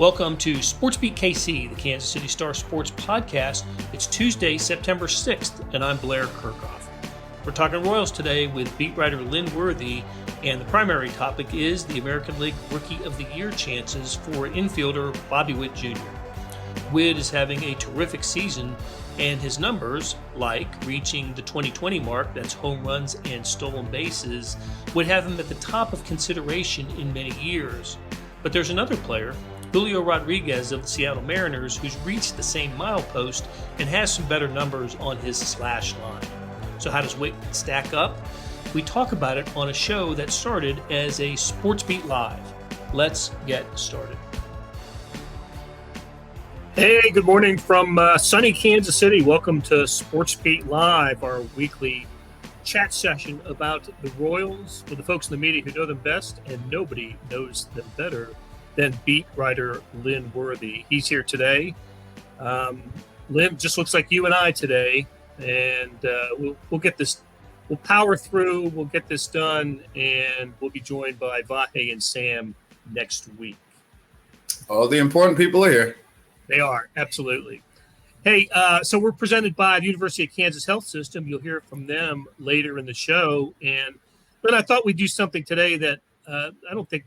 Welcome to SportsBeat KC, the Kansas City Star Sports podcast. It's Tuesday, September 6th, and I'm Blair Kirchhoff. We're talking Royals today with beat writer Lynn Worthy, and the primary topic is the American League Rookie of the Year chances for infielder Bobby Witt Jr. Witt is having a terrific season, and his numbers, like reaching the 2020 mark, that's home runs and stolen bases, would have him at the top of consideration in many years. But there's another player, Julio Rodriguez of the Seattle Mariners, who's reached the same milepost and has some better numbers on his slash line. So how does Witt stack up? We talk about it on a show that started as a SportsBeat Live. Let's get started. Hey, good morning from sunny Kansas City. Welcome to SportsBeat Live, our weekly chat session about the Royals with the folks in the media who know them best, and nobody knows them better than beat writer Lynn Worthy. He's here today. Lynn just looks like you and I today, and we'll get this. We'll power through. We'll get this done, and we'll be joined by Vahe and Sam next week. All the important people are here. They are, absolutely. Hey, so we're presented by the University of Kansas Health System. You'll hear from them later in the show. But I thought we'd do something today that I don't think,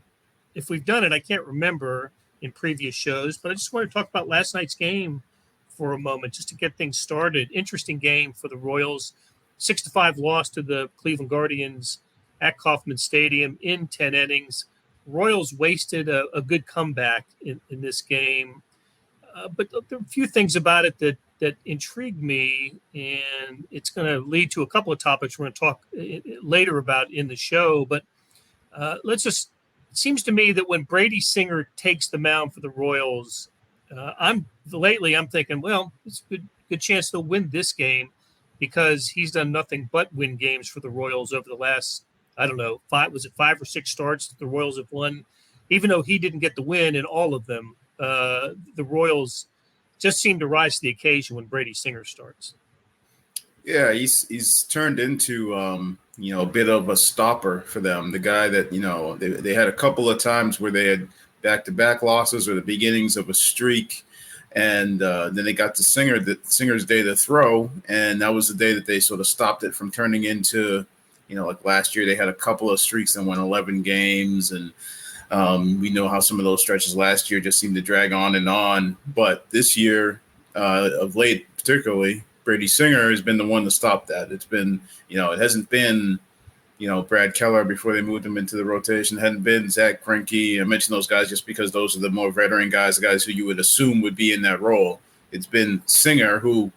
if we've done it, I can't remember in previous shows. But I just want to talk about last night's game for a moment, just to get things started. Interesting game for the Royals. 6-5 loss to the Cleveland Guardians at Kauffman Stadium in 10 innings. Royals wasted a good comeback in this game. But there are a few things about it that intrigued me, and it's going to lead to a couple of topics we're going to talk later about in the show. But it seems to me that when Brady Singer takes the mound for the Royals, I'm thinking, well, it's a good chance they'll win this game, because he's done nothing but win games for the Royals over the last, I don't know, 5 or 6 starts that the Royals have won. Even though he didn't get the win in all of them, the Royals just seem to rise to the occasion when Brady Singer starts. Yeah, he's turned into a bit of a stopper for them. The guy that they had a couple of times where they had back-to-back losses or the beginnings of a streak, and then they got to Singer's day to throw, and that was the day that they sort of stopped it from turning into, like last year they had a couple of streaks and won 11 games, and we know how some of those stretches last year just seemed to drag on. But this year, of late particularly, Brady Singer has been the one to stop that. It's been, it hasn't been, Brad Keller before they moved him into the rotation. It hadn't been Zach Greinke. I mentioned those guys just because those are the more veteran guys, the guys who you would assume would be in that role. It's been Singer, who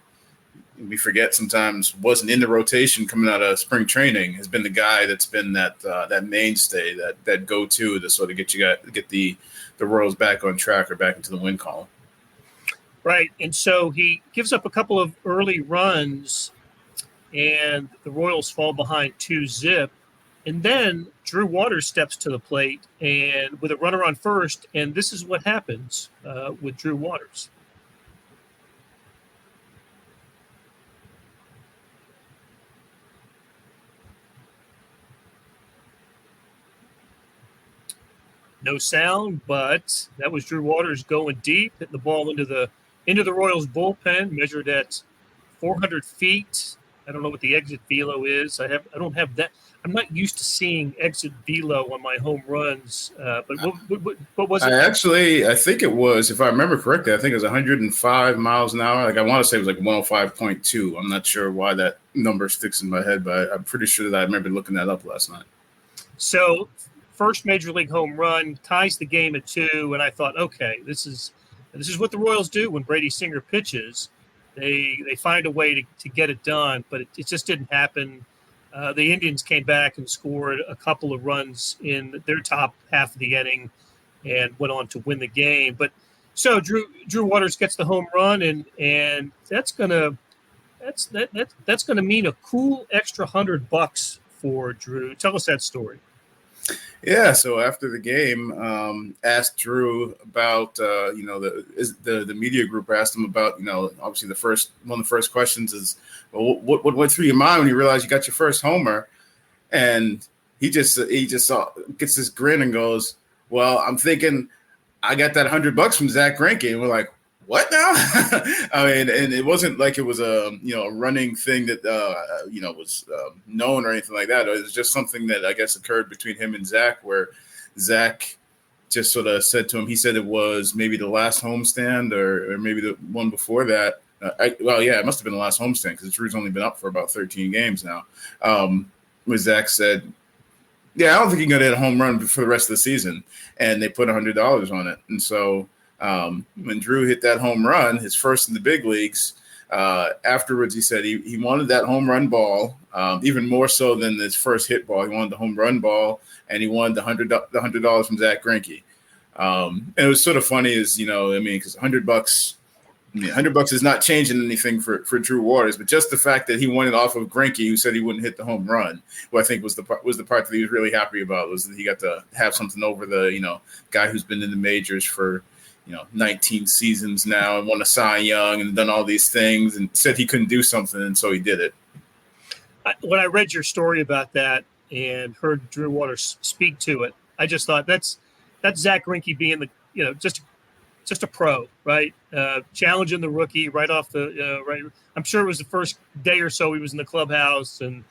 we forget sometimes wasn't in the rotation coming out of spring training, has been the guy that's been that mainstay, that go-to to sort of get the Royals back on track or back into the win column. Right, and so he gives up a couple of early runs, and the Royals fall behind 2-0. And then Drew Waters steps to the plate and with a runner on first, and this is what happens with Drew Waters. No sound, but that was Drew Waters going deep, hitting the ball into the Royals bullpen, measured at 400 feet. I don't know what the exit velo is. I don't have that. I'm not used to seeing exit velo on my home runs. But what was it? I think it was, if I remember correctly, I think it was 105 miles an hour. Like I want to say it was like 105.2. I'm not sure why that number sticks in my head, but I'm pretty sure that I remember looking that up last night. So first major league home run, ties the game at 2, and I thought, okay, this is what the Royals do when Brady Singer pitches. They find a way to get it done, but it just didn't happen. The Indians came back and scored a couple of runs in their top half of the inning and went on to win the game. But so Drew Waters gets the home run, and that's gonna mean a cool extra $100 for Drew. Tell us that story. Yeah, so after the game, asked Drew about, the media group asked him about, obviously one of the first questions is, well, what went through your mind when you realized you got your first homer? And he just gets this grin and goes, well, I'm thinking I got that $100 from Zach Greinke. And we're like, what now? I mean, and it wasn't like it was a running thing that was known or anything like that. It was just something that I guess occurred between him and Zach, where Zach just sort of said to him, he said it was maybe the last homestand or maybe the one before that. It must have been the last homestand because Drew's only been up for about 13 games now. Where Zach said, yeah, I don't think he's going to hit a home run for the rest of the season. And they put $100 on it. And so when Drew hit that home run, his first in the big leagues, afterwards he said he wanted that home run ball, even more so than his first hit ball. He wanted the home run ball, and he wanted the $100 from Zach Greinke. And it was sort of funny, because $100. $100 is not changing anything for Drew Waters, but just the fact that he won it off of Greinke, who said he wouldn't hit the home run, who I think was the part that he was really happy about, was that he got to have something over the guy who's been in the majors for 19 seasons now and won a Cy Young and done all these things and said he couldn't do something, and so he did it. When I read your story about that and heard Drew Waters speak to it, I just thought that's Zach Greinke being just a pro, right? Challenging the rookie right off the right. I'm sure it was the first day or so he was in the clubhouse and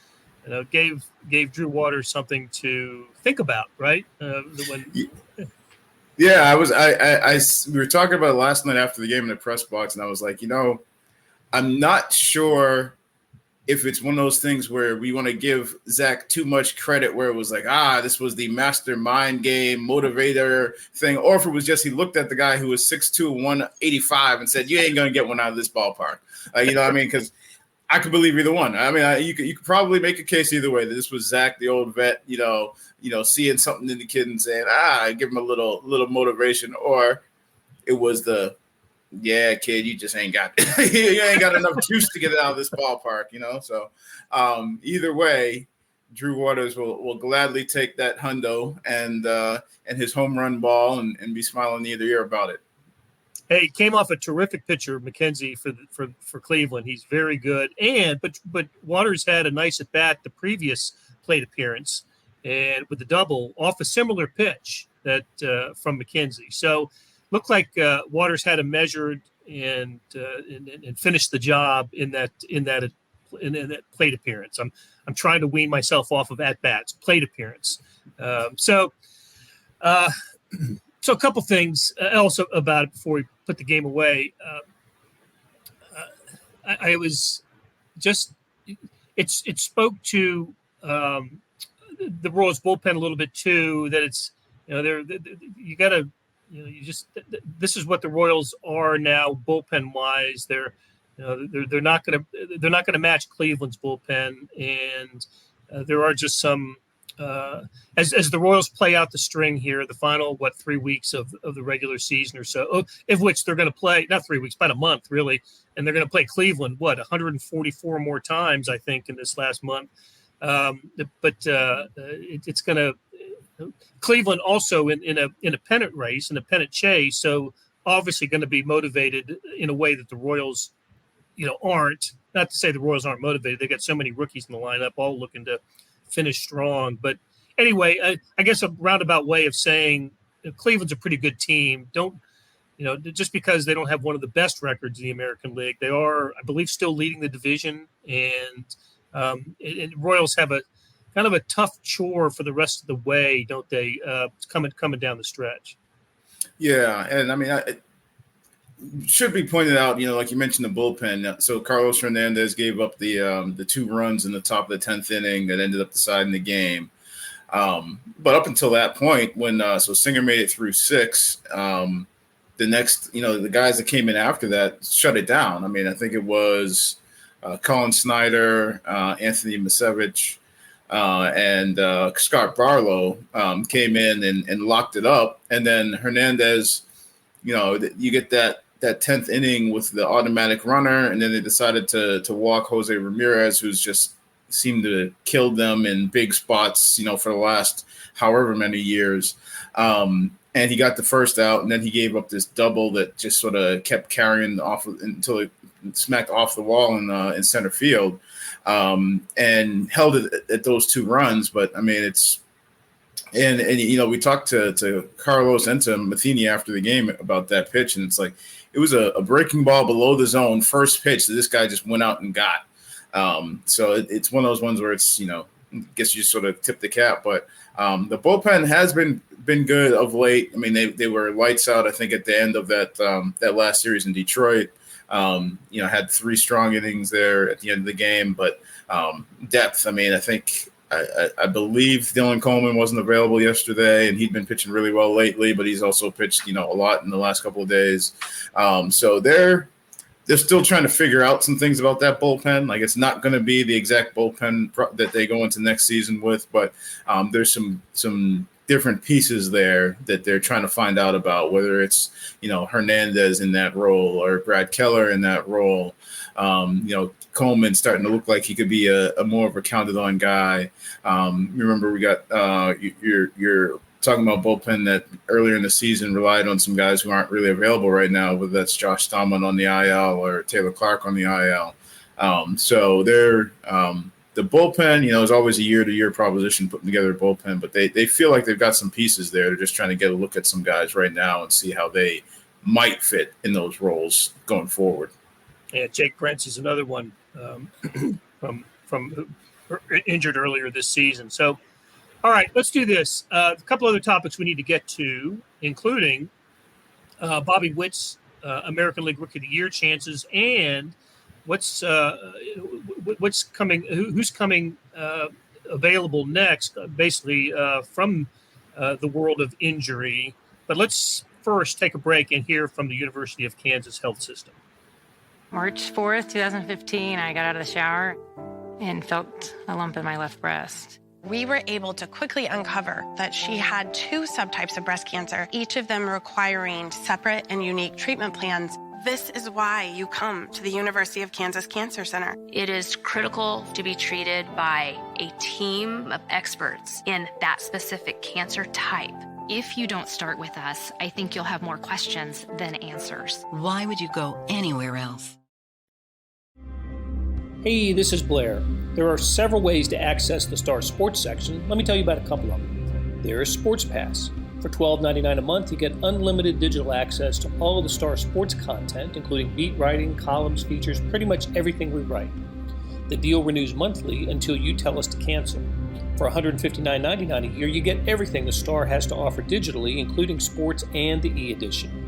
gave Drew Waters something to think about, right? Yeah, we were talking about it last night after the game in the press box, and I was like, I'm not sure if it's one of those things where we want to give Zach too much credit, where it was like, this was the mastermind game motivator thing, or if it was just he looked at the guy who was 6'2", 185 and said, you ain't going to get one out of this ballpark. Because I could believe either one. I mean, you could probably make a case either way that this was Zach, the old vet, seeing something in the kid and saying, give him a little motivation, or it was yeah, kid, you just ain't got you ain't got enough juice to get it out of this ballpark, So either way, Drew Waters will gladly take that hundo and his home run ball and be smiling ear to ear about it. Hey, he came off a terrific pitcher, McKenzie, for Cleveland. He's very good, but Waters had a nice at bat the previous plate appearance, and with the double off a similar pitch that from McKenzie. So looked like Waters had him measured and finished the job in that plate appearance. I'm trying to wean myself off of at bats, plate appearance. So a couple things else about it before we put the game away. I was just it spoke to the Royals bullpen a little bit too. That it's you got to. This is what the Royals are now, bullpen wise. They're not going to match Cleveland's bullpen, and there are just some as the Royals play out the string here, the final 3 weeks of the regular season or so, of which they're going to play not 3 weeks, about a month really, and they're going to play Cleveland 144 more times I think in this last month. It's going to. Cleveland also in a pennant race, in a pennant chase, so obviously going to be motivated in a way that the Royals, aren't. Not to say the Royals aren't motivated. They got so many rookies in the lineup, all looking to finish strong. But anyway, I guess a roundabout way of saying Cleveland's a pretty good team. Don't just because they don't have one of the best records in the American League, they are, I believe, still leading the division, and Royals have a kind of a tough chore for the rest of the way, don't they? Coming down the stretch. Yeah, and I mean, it should be pointed out, like you mentioned, the bullpen. So Carlos Hernandez gave up the 2 runs in the top of the 10th inning that ended up deciding the game. But up until that point, when so Singer made it through 6, the next, the guys that came in after that shut it down. I mean, I think it was Colin Snyder, Anthony Misevich, and Scott Barlow came in and locked it up. And then Hernandez, you get that 10th inning with the automatic runner, and then they decided to walk Jose Ramirez, who's just seemed to kill them in big spots, for the last however many years. And he got the first out, and then he gave up this double that just sort of kept carrying off until it smacked off the wall in center field. And held it at those 2 runs. But I mean, it's And we talked to Carlos and to Matheny after the game about that pitch, and it's like it was a breaking ball below the zone, first pitch that this guy just went out and got. So it's one of those ones where it's, I guess you sort of tip the cap, but the bullpen has been good of late. I mean, they were lights out, I think, at the end of that last series in Detroit. Had 3 strong innings there at the end of the game, but depth. I mean, I believe Dylan Coleman wasn't available yesterday, and he'd been pitching really well lately, but he's also pitched, a lot in the last couple of days. So they're still trying to figure out some things about that bullpen. Like, it's not going to be the exact bullpen that they go into next season with, but there's some different pieces there that they're trying to find out about, whether it's, Hernandez in that role or Brad Keller in that role. Coleman starting to look like he could be a more of a counted on guy. Remember, we got you're talking about bullpen that earlier in the season relied on some guys who aren't really available right now, whether that's Josh Tomlin on the IL or Taylor Clark on the IL. So they're the bullpen, is always a year-to-year proposition putting together a bullpen, but they feel like they've got some pieces there. They're just trying to get a look at some guys right now and see how they might fit in those roles going forward. Yeah, Jake Brentz is another one from injured earlier this season. So, all right, let's do this. A couple other topics we need to get to, including Bobby Witt's American League Rookie of the Year chances and what's coming, who's coming available next, basically from the world of injury. But let's first take a break and hear from the University of Kansas Health System. March 4th, 2015, I got out of the shower and felt a lump in my left breast. We were able to quickly uncover that she had 2 subtypes of breast cancer, each of them requiring separate and unique treatment plans. This is why you come to the University of Kansas Cancer Center. It is critical to be treated by a team of experts in that specific cancer type. If you don't start with us, I think you'll have more questions than answers. Why would you go anywhere else? Hey, this is Blair. There are several ways to access the Star Sports section. Let me tell you about a couple of them. There is Sports Pass. For $12.99 a month, you get unlimited digital access to all of the Star Sports content, including beat writing, columns, features, pretty much everything we write. The deal renews monthly until you tell us to cancel. For $159.99 a year, you get everything the Star has to offer digitally, including sports and the e-edition.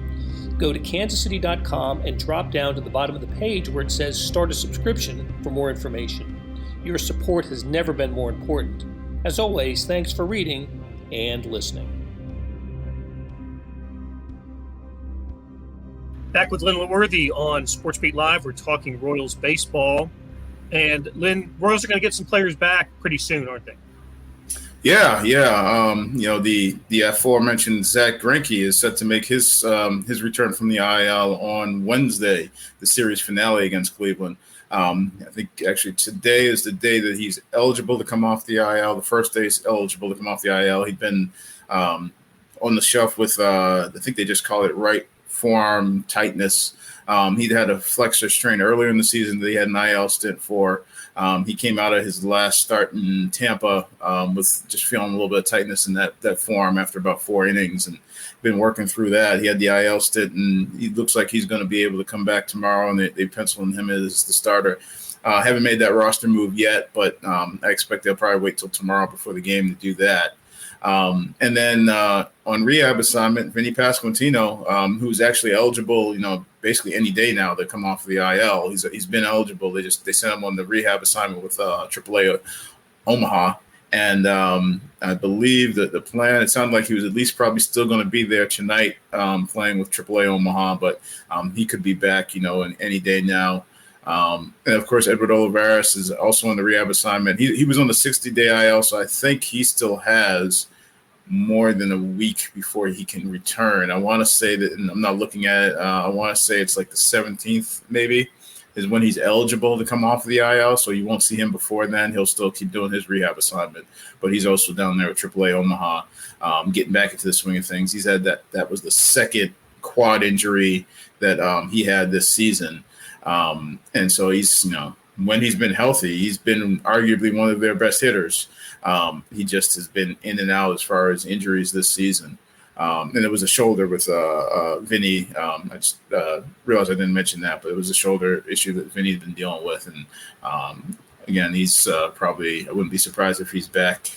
Go to kansascity.com and drop down to the bottom of the page where it says Start a Subscription for more information. Your support has never been more important. As always, thanks for reading and listening. Back with Lynn Worthy on SportsBeat Live. We're talking Royals baseball. And Lynn, Royals are going to get some players back pretty soon, aren't they? Yeah. The aforementioned Zach Greinke is set to make his return from the IL on Wednesday, the series finale against Cleveland. I think actually today is the day that he's eligible to come off the IL. The first day he's eligible to come off the IL. He'd been on the shelf with I think they just call it right forearm tightness. He'd had a flexor strain earlier in the season that he had an IL stint for. He came out of his last start in Tampa with just feeling a little bit of tightness in that forearm after about 4 innings and been working through that. He had the IL stint, and he looks like he's going to be able to come back tomorrow, and they penciled him as the starter. Haven't made that roster move yet, but I expect they'll probably wait till tomorrow before the game to do that. And then on rehab assignment, Vinny Pasquantino, who's actually eligible, basically any day now to come off the IL. He's been eligible. They sent him on the rehab assignment with AAA Omaha. And I believe that the plan, it sounded like he was at least probably still going to be there tonight playing with AAA Omaha, but he could be back, in any day now. And of course, Edward Olivares is also on the rehab assignment. He was on the 60-day IL, so I think he still has more than a week before he can return. I want to say that, and I'm not looking at it, I want to say it's like the 17th maybe is when he's eligible to come off of the IL, so you won't see him before then. He'll still keep doing his rehab assignment, but he's also down there with AAA Omaha, getting back into the swing of things. He's had that was the second quad injury that he had this season. And so he's, when he's been healthy, he's been arguably one of their best hitters. He just has been in and out as far as injuries this season. And it was a shoulder with Vinny. I just realized I didn't mention that, but it was a shoulder issue that Vinny's been dealing with. And again, he's probably, I wouldn't be surprised if he's back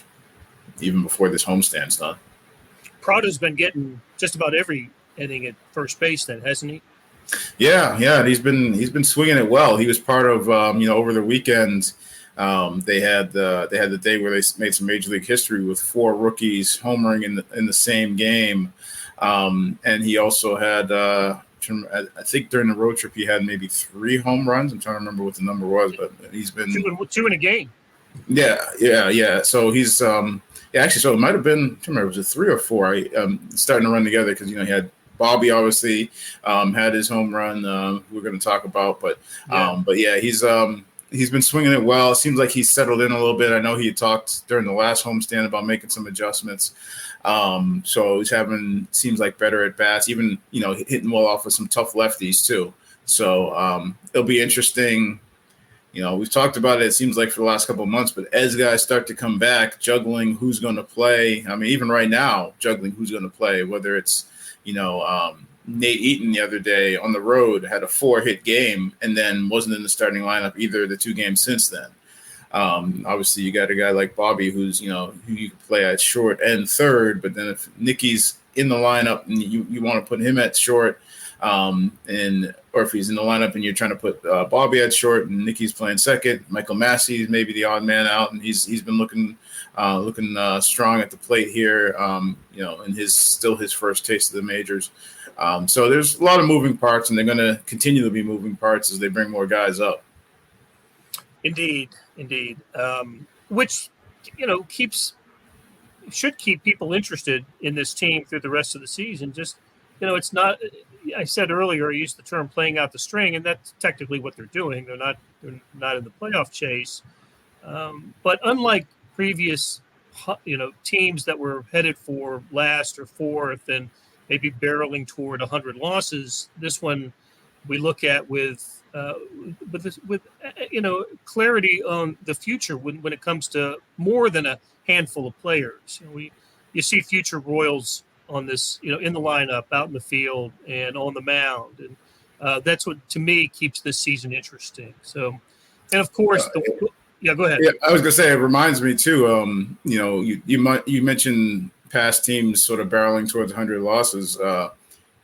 even before this homestand's done. Prado's been getting just about every inning at first base then, hasn't he? Yeah. And he's been swinging it well. He was part of, over the weekend, they had the day where they made some major league history with 4 rookies homering in the same game, and he also had I think during the road trip he had maybe 3 home runs. I'm trying to remember what the number was, but he's been two in a game. Yeah. So he's actually, so it might have been, I can't remember, was it 3 or 4? Starting to run together because he had Bobby obviously had his home run. We're going to talk about, but yeah, he's been swinging it well. It seems like he's settled in a little bit. I know he had talked during the last homestand about making some adjustments. So he's seems like better at bats, even, hitting well off of some tough lefties too. So it'll be interesting. We've talked about it seems like for the last couple of months, but as guys start to come back, juggling who's going to play. I mean, even right now, juggling who's going to play, whether it's, Nate Eaton the other day on the road had a 4-hit game and then wasn't in the starting lineup either of the 2 games since then. Obviously, you got a guy like Bobby who's, who you can play at short and third, but then if Nicky's in the lineup and you want to put him at short, or if he's in the lineup and you're trying to put Bobby at short and Nicky's playing second, Michael Massey is maybe the odd man out, and he's been looking strong at the plate here, in his first taste of the majors. So there's a lot of moving parts, and they're going to continue to be moving parts as they bring more guys up. Indeed. Which, should keep people interested in this team through the rest of the season. Just, it's not, I said earlier, I used the term playing out the string, and that's technically what they're doing. They're not in the playoff chase. But unlike previous, teams that were headed for last or fourth and maybe barreling toward 100 losses, this one we look at with clarity on the future when it comes to more than a handful of players. You see future Royals on this, in the lineup, out in the field, and on the mound, and that's what to me keeps this season interesting. So, and of course, go ahead. Yeah, I was gonna say it reminds me too. You mentioned past teams sort of barreling towards 100 losses.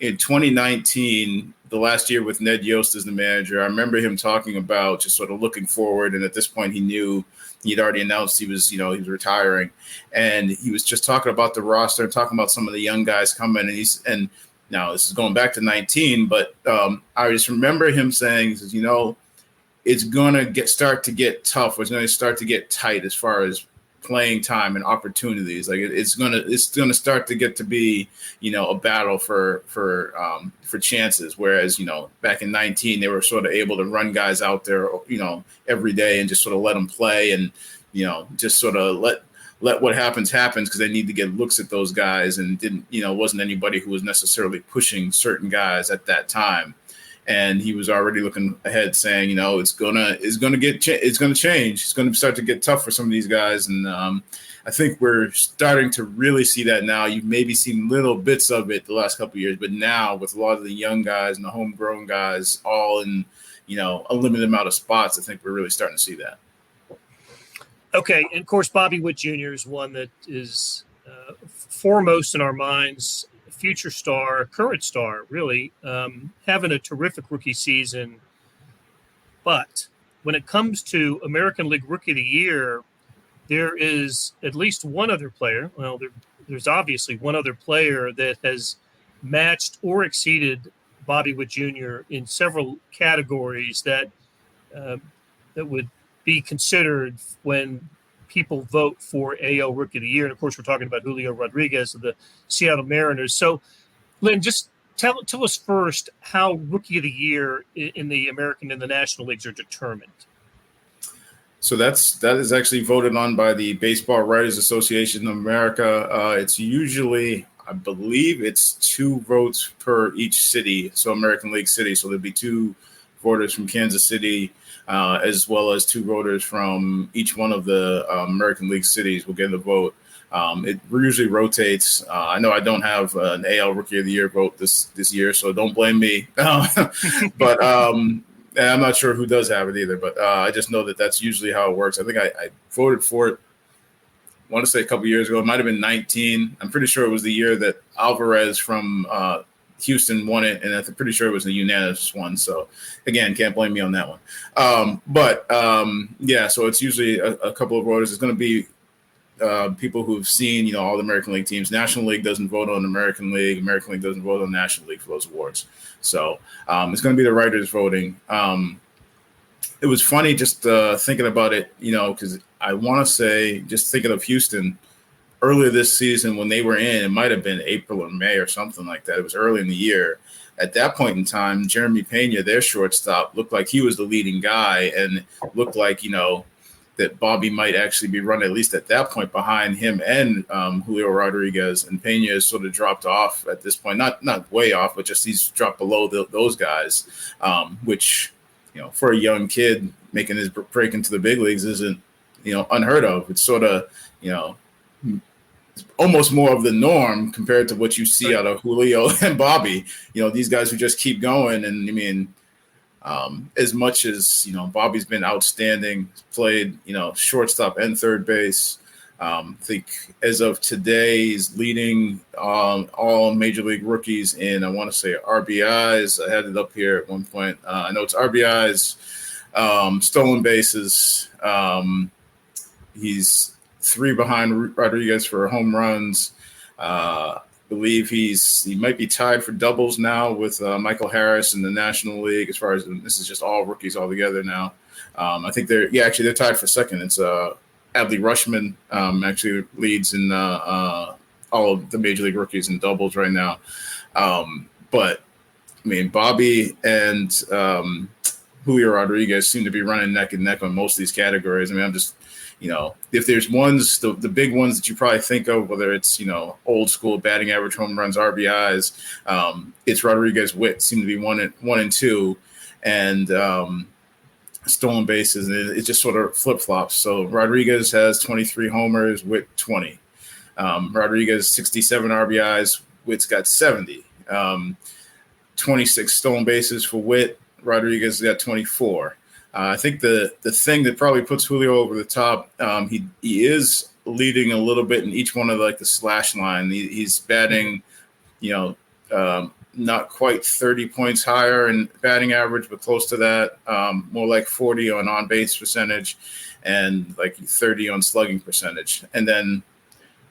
In 2019, the last year with Ned Yost as the manager, I remember him talking about just sort of looking forward. And at this point, he knew he'd already announced he was retiring, and he was just talking about the roster, talking about some of the young guys coming. And now this is going back to 19, but I just remember him saying, he says, it's going to start to get tough. It's going to start to get tight as far as playing time and opportunities. Like it's going to start to get to be, a battle for chances. Whereas, back in 19, they were sort of able to run guys out there, every day and just sort of let them play and, just sort of let what happens because they need to get looks at those guys, and didn't, wasn't anybody who was necessarily pushing certain guys at that time. And he was already looking ahead, saying, it's gonna change. It's going to start to get tough for some of these guys, and I think we're starting to really see that now. You've maybe seen little bits of it the last couple of years, but now with a lot of the young guys and the homegrown guys all in, a limited amount of spots, I think we're really starting to see that. Okay, and of course, Bobby Witt Jr. is one that is foremost in our minds. Future star, current star, really, having a terrific rookie season. But when it comes to American League Rookie of the Year, there is at least one other player. Well, there's obviously one other player that has matched or exceeded Bobby Witt Jr. in several categories that would be considered when people vote for AL Rookie of the Year. And of course, we're talking about Julio Rodriguez of the Seattle Mariners. So, Lynn, just tell us first how Rookie of the Year in the American and the National Leagues are determined. So that is actually voted on by the Baseball Writers Association of America. It's usually, I believe, it's 2 votes per each city. So American League city. So there'd be 2 voters from Kansas City, as well as 2 voters from each one of the American League cities will get a vote. It usually rotates. I know I don't have an AL Rookie of the Year vote this year, so don't blame me. But and I'm not sure who does have it either. But I just know that that's usually how it works. I think I voted for it, I want to say a couple years ago. It might have been 19. I'm pretty sure it was the year that Alvarez from Houston won it, and I'm pretty sure it was a unanimous one. So, again, can't blame me on that one. Yeah, so it's usually a couple of voters. It's going to be people who've seen, all the American League teams. National League doesn't vote on American League. American League doesn't vote on National League for those awards. So it's going to be the writers voting. It was funny just thinking about it, because I want to say, just thinking of Houston earlier this season when they were in, it might have been April or May or something like that. It was early in the year. At that point in time, Jeremy Pena, their shortstop, looked like he was the leading guy and looked like, that Bobby might actually be running, at least at that point, behind him and Julio Rodriguez. And Pena has sort of dropped off at this point, not way off, but just he's dropped below those guys, which, for a young kid making his break into the big leagues isn't, unheard of. It's sort of, almost more of the norm compared to what you see out of Julio and Bobby. These guys who just keep going. And I mean, as much as, Bobby's been outstanding, played, shortstop and third base. I think as of today, he's leading all major league rookies in, I want to say, RBIs. I had it up here at one point. I know it's RBIs, stolen bases. He's 3 behind Rodriguez for home runs. Believe he might be tied for doubles now with Michael Harris in the National League. As far as this is just all rookies all together now. I think they're tied for second. It's Adley Rutschman actually leads in all of the major league rookies in doubles right now. But I mean, Bobby and Julio Rodriguez seem to be running neck and neck on most of these categories. I mean, I'm just, if there's ones, the big ones that you probably think of, whether it's, old school batting average, home runs, RBIs, it's Rodriguez, Witt seem to be one and two, and stolen bases. And it just sort of flip flops. So Rodriguez has 23 homers, Witt 20. Rodriguez 67 RBIs, Witt's got 70. 26 stolen bases for Witt. Rodriguez got 24. I think the thing that probably puts Julio over the top, he is leading a little bit in each one of the slash line. He's batting, not quite 30 points higher in batting average, but close to that. More like 40 on base percentage and like 30 on slugging percentage. And then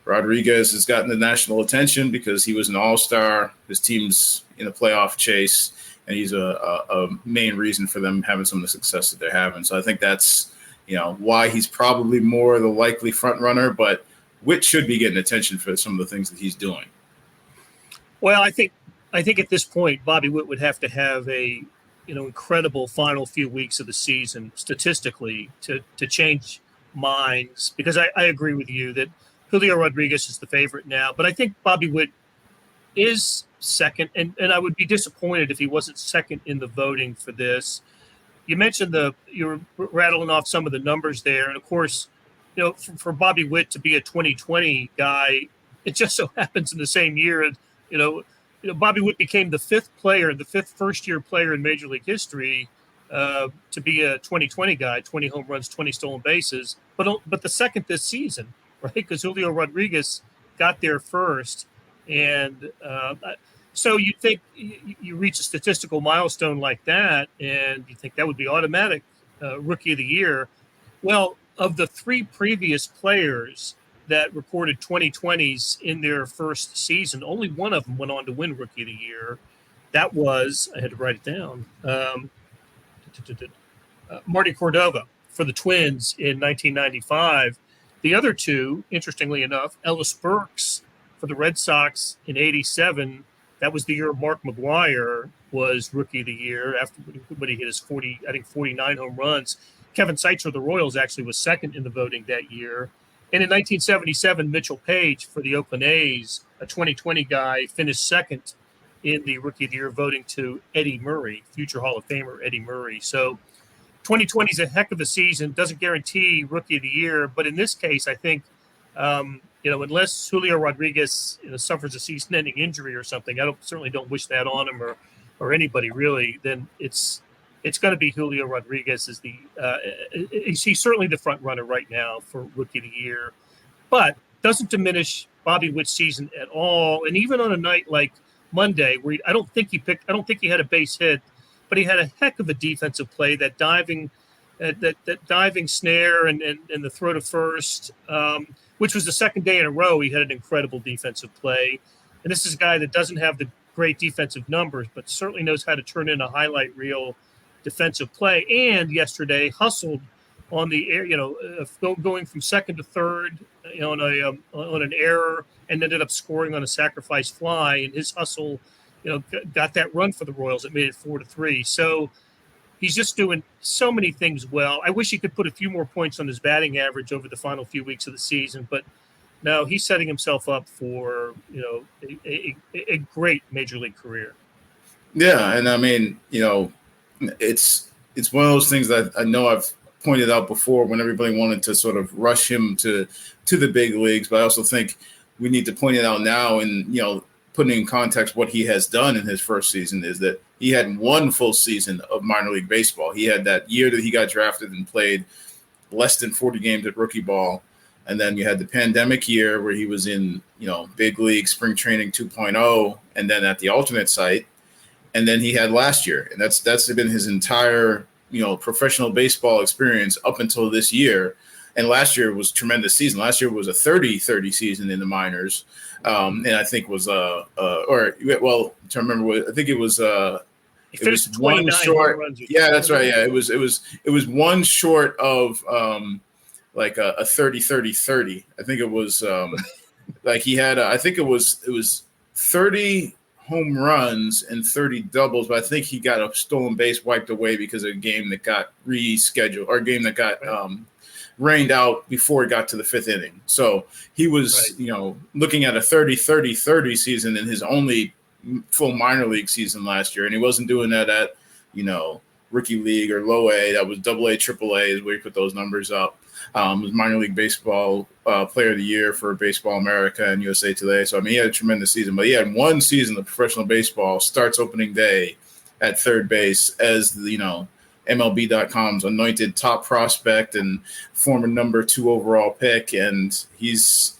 Rodriguez has gotten the national attention because he was an all-star. His team's in a playoff chase. And he's a main reason for them having some of the success that they're having. So I think that's, why he's probably more the likely front runner. But Witt should be getting attention for some of the things that he's doing. Well, I think at this point, Bobby Witt would have to have a, incredible final few weeks of the season statistically to change minds. Because I agree with you that Julio Rodriguez is the favorite now. But I think Bobby Witt is second, and I would be disappointed if he wasn't second in the voting for this. You mentioned you were rattling off some of the numbers there, and of course, for Bobby Witt to be a 2020 guy, it just so happens in the same year, Bobby Witt became the fifth first-year player in Major League history to be a 2020 guy, 20 home runs, 20 stolen bases, but the second this season, right? Because Julio Rodriguez got there first. And so you think you reach a statistical milestone like that, and you think that would be automatic Rookie of the Year. Well, of the 3 previous players that recorded 2020s in their first season, only one of them went on to win Rookie of the Year. That was, I had to write it down, Marty Cordova for the Twins in 1995. The other 2, interestingly enough, Ellis Burks for the Red Sox in 87, that was the year Mark McGwire was Rookie of the Year after when he hit his 49 home runs. Kevin Seitzer of the Royals actually was second in the voting that year. And in 1977, Mitchell Page for the Oakland A's, a 2020 guy, finished second in the Rookie of the Year voting to Eddie Murray, future Hall of Famer Eddie Murray. So 2020 is a heck of a season. Doesn't guarantee Rookie of the Year, but in this case, I think unless Julio Rodriguez suffers a season-ending injury or something, certainly don't wish that on him or anybody really. Then it's going to be Julio Rodriguez as he's certainly the front runner right now for Rookie of the Year, but doesn't diminish Bobby Witt's season at all. And even on a night like Monday, where I don't think he had a base hit, but he had a heck of a defensive play, that diving snare and the throw to first, which was the second day in a row he had an incredible defensive play. And this is a guy that doesn't have the great defensive numbers, but certainly knows how to turn in a highlight reel defensive play. And yesterday hustled on the air, going from second to third on an error, and ended up scoring on a sacrifice fly. And his hustle, got that run for the Royals that made it 4-3. So he's just doing so many things well. I wish he could put a few more points on his batting average over the final few weeks of the season, but no, he's setting himself up for a great major league career. Yeah, and I mean, it's one of those things that I know I've pointed out before when everybody wanted to sort of rush him to the big leagues, but I also think we need to point it out now, and putting in context what he has done in his first season is that he had one full season of minor league baseball. He had that year that he got drafted and played less than 40 games at rookie ball. And then you had the pandemic year where he was in, big league spring training 2.0, and then at the alternate site. And then he had last year, and that's been his entire, professional baseball experience up until this year. And last year was a tremendous season. Last year was a 30-30 season in the minors. And I think was to remember what I think it was one short. Yeah, that's right. Yeah, it was one short of like a 30-30-30. I think it was like he had I think it was 30 home runs and 30 doubles, but I think he got a stolen base wiped away because of a game that got rescheduled, or a game that got rained out before it got to the fifth inning. So he was, looking at a 30-30-30 season in his only full minor league season last year. And he wasn't doing that at, rookie league or low A. That was AA, AAA is where he put those numbers up. It was minor league baseball player of the year for Baseball America and USA Today. So, I mean, he had a tremendous season, but he had one season of professional baseball, starts opening day at third base as MLB.com's anointed top prospect and former number 2 overall pick. And he's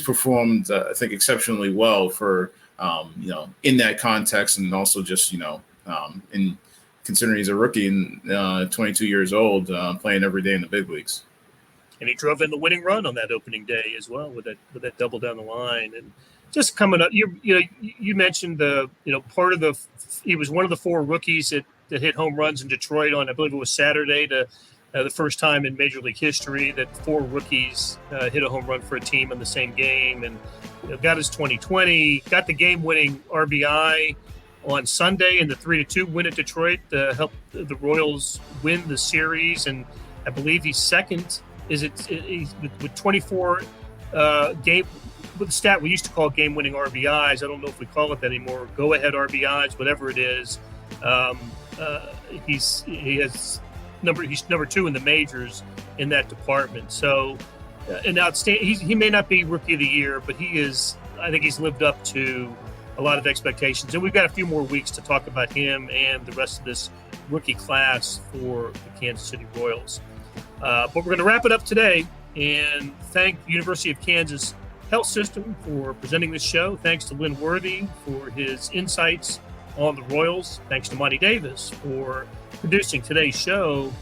performed, I think, exceptionally well for, in that context, and also just, in considering he's a rookie and 22 years old, playing every day in the big leagues. And he drove in the winning run on that opening day as well with that double down the line. And just coming up, you mentioned he was one of the 4 rookies that hit home runs in Detroit on, I believe it was Saturday, the first time in Major League history that 4 rookies hit a home run for a team in the same game, and got his 2020, got the game-winning RBI on Sunday in the 3-2 win at Detroit to help the Royals win the series, and I believe he's second. He's with 24 game with the stat we used to call game-winning RBIs. I don't know if we call it that anymore. Go-ahead RBIs, whatever it is. He's number 2 in the majors in that department. So an outstanding. He may not be Rookie of the Year, but I think he's lived up to a lot of expectations. And we've got a few more weeks to talk about him and the rest of this rookie class for the Kansas City Royals. But we're going to wrap it up today and thank the University of Kansas Health System for presenting this show. Thanks to Lynn Worthy for his insights on the Royals. Thanks to Monty Davis for producing today's show.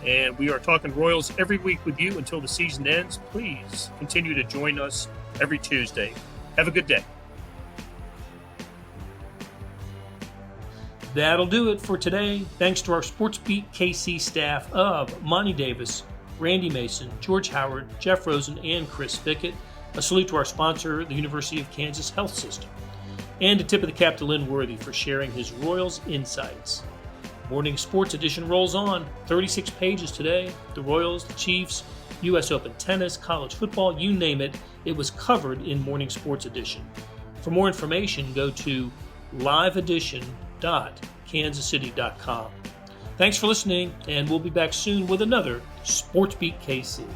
And we are talking Royals every week with you until the season ends. Please continue to join us every Tuesday. Have a good day. That'll do it for today. Thanks to our SportsBeat KC staff of Monty Davis, Randy Mason, George Howard, Jeff Rosen, and Chris Bickett. A salute to our sponsor, the University of Kansas Health System. And a tip of the cap to Lynn Worthy for sharing his Royals insights. Morning Sports Edition rolls on. 36 pages today. The Royals, the Chiefs, U.S. Open tennis, college football, you name it. It was covered in Morning Sports Edition. For more information, go to liveedition.kansascity.com. Thanks for listening, and we'll be back soon with another SportsBeat KC.